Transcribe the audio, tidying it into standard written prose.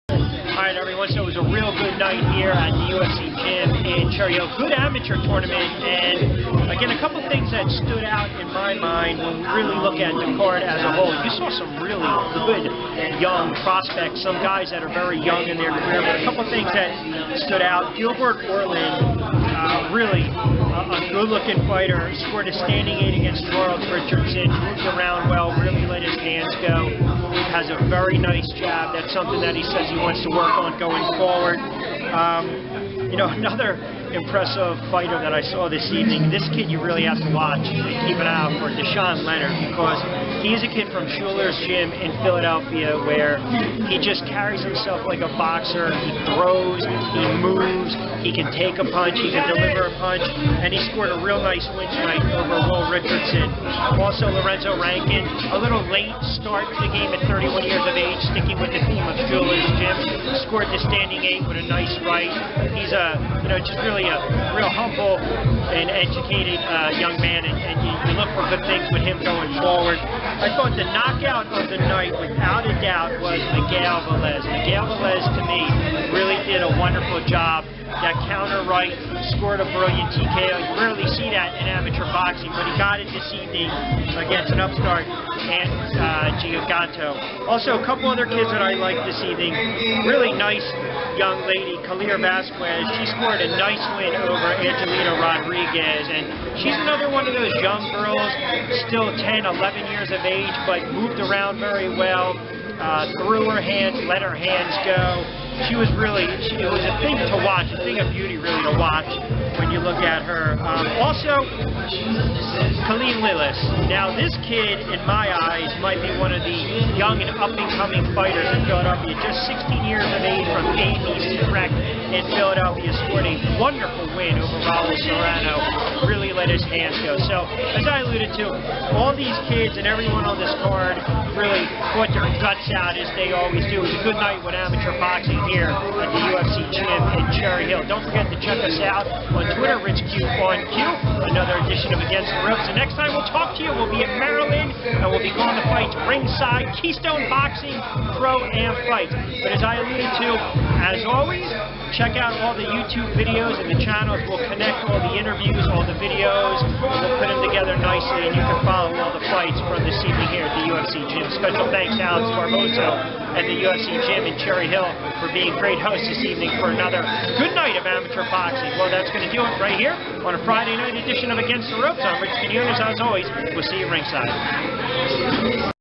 Alright everyone, so it was a real good night here at the UFC gym in Cherry Hill. Good amateur tournament, and again, a couple things that stood out in my mind when we really look at the card as a whole. You saw some really good young prospects, some guys that are very young in their career, but a couple things that stood out. Gilbert Orland, really a good-looking fighter, scored a standing 8 against Charles Richardson, moved around well, really let his hands go, has a very nice jab. That's something that he says he wants to work on going forward. You know, another impressive fighter that I saw this evening, this kid you really have to watch and keep an eye out for, Deshaun Leonard, because he's a kid from Schuler's Gym in Philadelphia where he just carries himself like a boxer. He throws, he moves, he can take a punch, he can deliver a punch, and he scored a real nice win tonight over Will Richardson. Also, Lorenzo Rankin, a little late start to the game at 31 years of age, sticking with the theme of Schuler's Gym, scored the standing 8 with a nice fight. He's just really a real humble and educated young man, and you look for good things with him going forward. I thought the knockout of the night, without a doubt, was Miguel Velez. Miguel Velez, to me, really did a wonderful job. That counter right, scored a brilliant TKO. You rarely see that in amateur boxing, but he got it this evening against an upstart and Giganto. Also, a couple other kids that I liked this evening. Really nice young lady, Kalir Vasquez. She scored a nice win over Angelina Rodriguez, and she's another one of those young girls, still 10, 11 years of age, but moved around very well. Threw her hands, let her hands go. She was really, it was a thing to watch, a thing of beauty really to watch when you look at her. Also, Khalil Lillis. Now this kid, in my eyes, might be one of the young and up-and-coming fighters in Philadelphia. Just 16 years of age from ABC Rec in Philadelphia, scored a wonderful win over Raul Serrano. Really let his hands go. So, as I alluded to, all these kids and everyone on this card really fought their guts out as they always do. It was a good night with amateur boxing here at the UFC gym in Cherry Hill. Don't forget to check us out on Twitter, RichQ1Q, another edition of Against the Ropes. The next time we'll talk to you, we'll be at Maryland, and we'll be going to fight ringside, Keystone Boxing Pro-Am fights. But as I alluded to, as always, check out all the YouTube videos and the channels. We'll connect all the interviews, all the videos, and we'll put them together nicely, and you can follow all the fights from this evening here at the UFC gym. Special thanks to Alex Barboso at the UFC gym in Cherry Hill for being great host this evening for another good night of amateur boxing. Well, that's going to do it right here on a Friday night edition of Against the Ropes. I'm Rich Quinones. As always, we'll see you ringside.